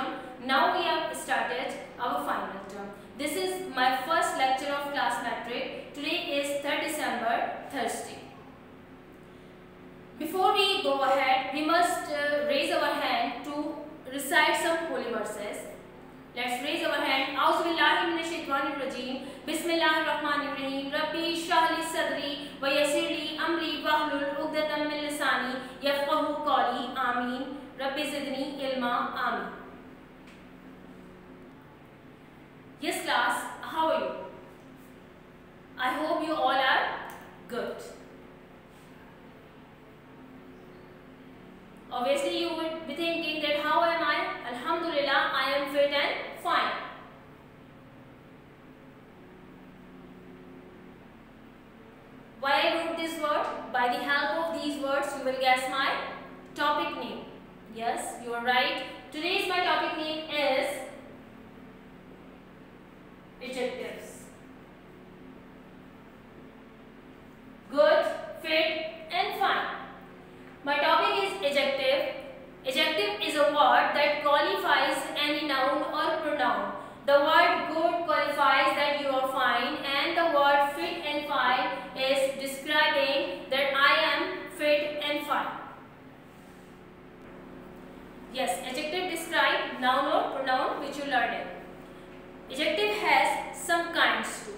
term. Now we have started our final term. This is my first lecture of class metric. Today is 3rd December, Thursday. Before we go ahead, we must raise our hand to recite some holy verses. Let's raise our hand. Auzubillahi minash-shaytanir-rajim. Bismillahir-rahmanir-rahim. Rabbi shrah li sadri wa yassir li amri wahlul 'uqdatam min lisani yafqahu qawli. Amin. Rabbi zidni ilma. Amin. Yes class, how are you? I hope you all are good. Obviously you would be thinking that how am I? Alhamdulillah, I am fit and fine. Why I wrote this word? By the help of these words you will guess my topic name. Yes, you are right. Today's my topic name is adjectives. Good, fit and fine. My topic is adjective. Adjective is a word that qualifies any noun or pronoun. The word good qualifies that you are fine, and the word fit and fine is describing that I am fit and fine. Yes, adjective describe noun or pronoun which you learned in. Adjective has some kinds too.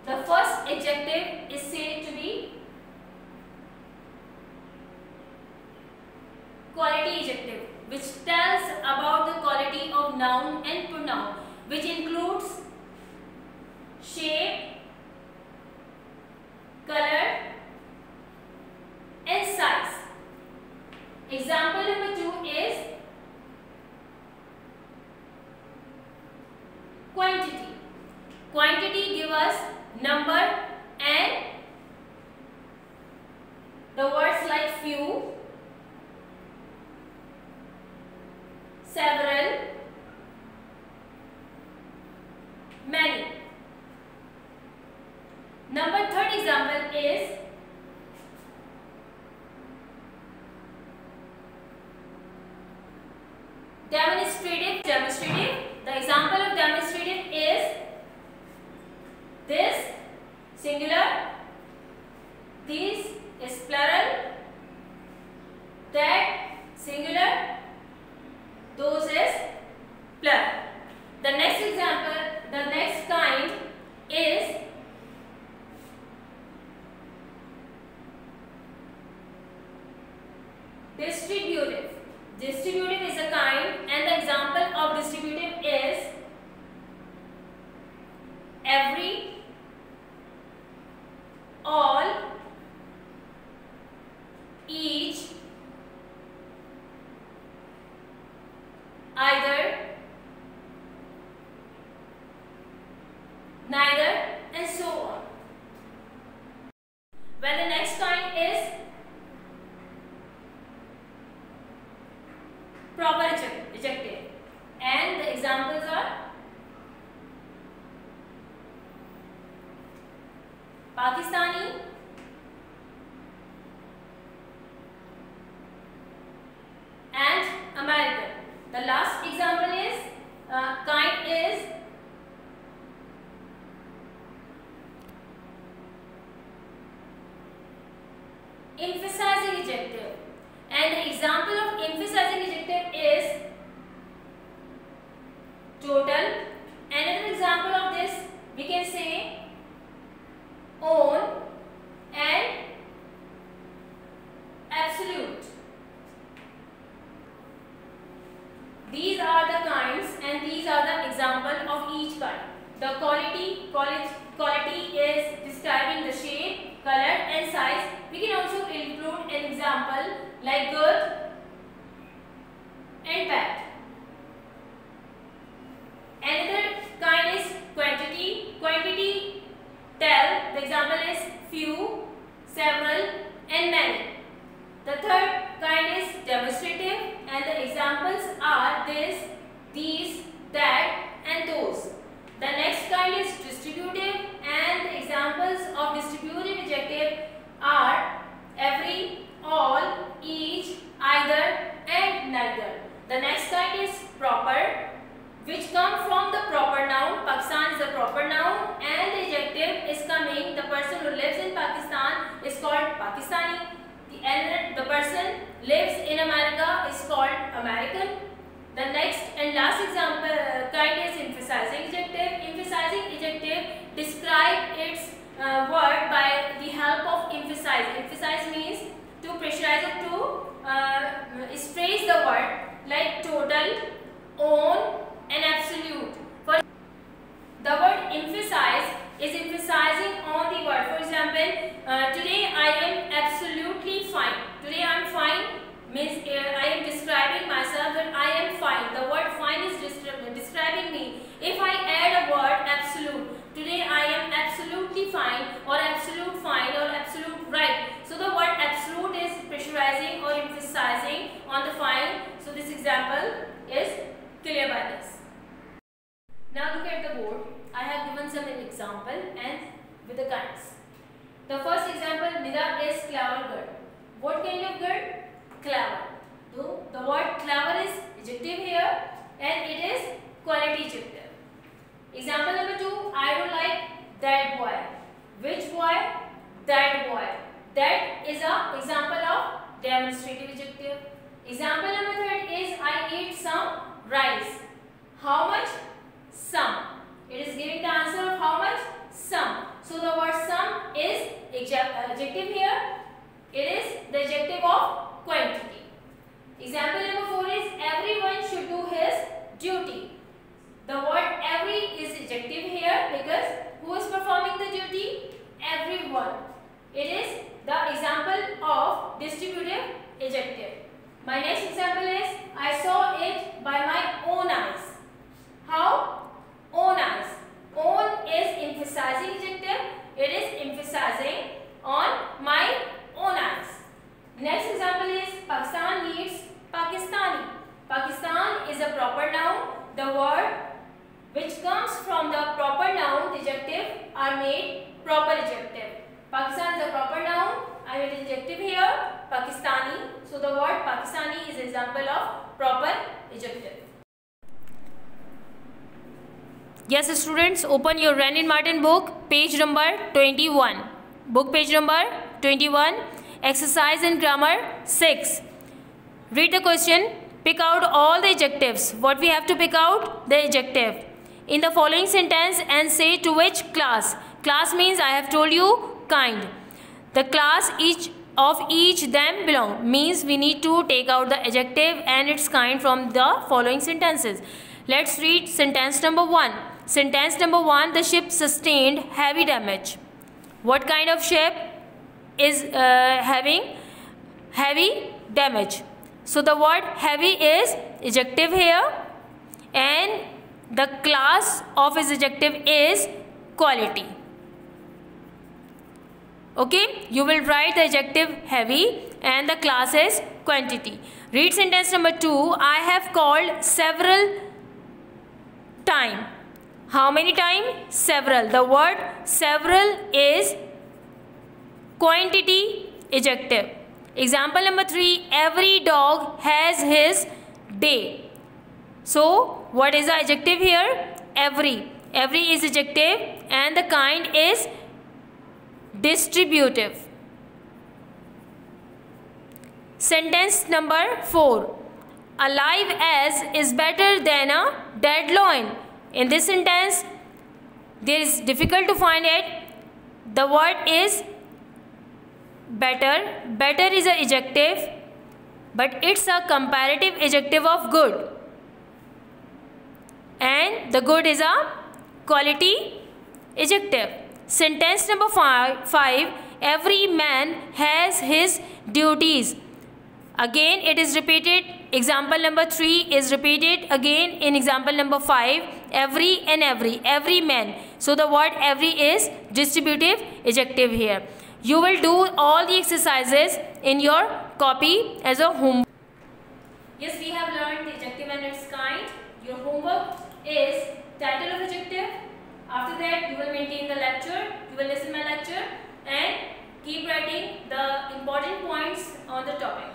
The first adjective is said to be quality adjective, which tells about the quality of noun and pronoun, which includes shape, color and size. Example number 2 is quantity. Quantity gives us number and the words like few, several, many. Third example is demonstrative. The example of demonstrative is this singular, these is plural, that singular, those is plural. The next example, the next kind is distributive. Distributive is a kind, and the example of distributive is every, all, each, either, neither and so on. Well, the next kind is proper adjective, and the examples are Pakistani, and American. The last example is kind is emphasizing adjective, and the example of emphasizing adjective is total. Another example of this we can say own and absolute. These are the kinds and these are the example of each kind. The quality is describing the shape, color and size. We can also include an example like good and bad. Another kind is quantity. Quantity tell, the example is few, several and many. The third kind is demonstrative, and the examples are this, these, that and those. The next kind is distributive, and the example American. The next and last example kind is emphasizing adjective. Emphasizing adjective describe its word by the help of emphasize. Emphasize means to pressurize or to stress the word, like total, on, and absolute. For the word emphasize is emphasizing on the word. For example, today I am absolutely fine. Today I am fine means I am describing myself that I am fine. The word fine is describing me. If I add a word absolute, today I am absolutely fine, or absolute fine, or absolute right. So the word absolute is pressurizing or emphasizing on the fine. So this example is clear by this. Now look at the board. I have given some example and with the kinds. The first example, Nida is clever girl. What kind of girl? Clever. So the word clever is adjective here and it is quality adjective. Example number 2, I don't like that boy. Which boy? That boy. That is an example of demonstrative adjective. Example number 3 is I ate some rice. How much? Some. It is giving the answer of how much? Some. So the word some is adjective here. It is the adjective of quantity. Example number 4 is everyone should do his duty. The word every is adjective here because who is performing the duty? Everyone. It is the example of distributive adjective. My next example is I saw it by my own eyes. How? Own eyes. Own is emphasizing adjective. It is emphasizing on my own eyes. Next example is Pakistan needs Pakistani. Pakistan is a proper noun. The word which comes from the proper noun, the adjective, are made proper adjective. Pakistan is a proper noun. I made adjective here, Pakistani. So the word Pakistani is example of proper adjective. Yes students, open your Wren and Martin book, page number 21. Book page number 21, exercise in grammar 6. Read the question, pick out all the adjectives. What we have to pick out? The adjective in the following sentence and say to which class. Class means I have told you kind. The class of each them belong means we need to take out the adjective and its kind from the following sentences. Let's read sentence number 1. Sentence number 1, the ship sustained heavy damage. What kind of ship is having heavy damage? So the word heavy is adjective here and the class of its adjective is quality. Okay, you will write the adjective heavy and the class is quantity. Read sentence number 2, I have called several times. How many times? Several. The word several is quantity adjective. Example number 3, every dog has his day. So what is the adjective here? Every. Every is adjective and the kind is distributive. Sentence number 4, alive as is better than a dead loin. In this sentence, there is difficult to find it. The word is better. Better is an adjective, but it's a comparative adjective of good. And the good is a quality adjective. Sentence number 5, every man has his duties. Again, it is repeated. Example number 3 is repeated again in example number 5. Every and every man. So the word every is distributive adjective here. You will do all the exercises in your copy as a homework. Yes, we have learned the adjective and its kind. Your homework is title of adjective. After that, you will maintain the lecture. You will listen my lecture and keep writing the important points on the topic.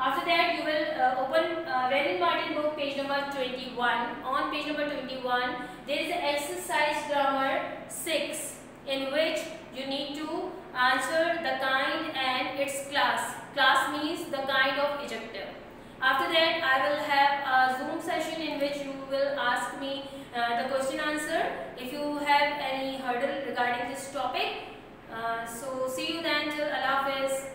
After that, you will open Wren and Martin book, page number 21. On page number 21, there is an exercise grammar 6 in which you need to answer the kind and its class. Class means the kind of adjective. After that, I will have a Zoom session in which you will ask me the question answer if you have any hurdle regarding this topic. So see you then. Till Allah Hafiz.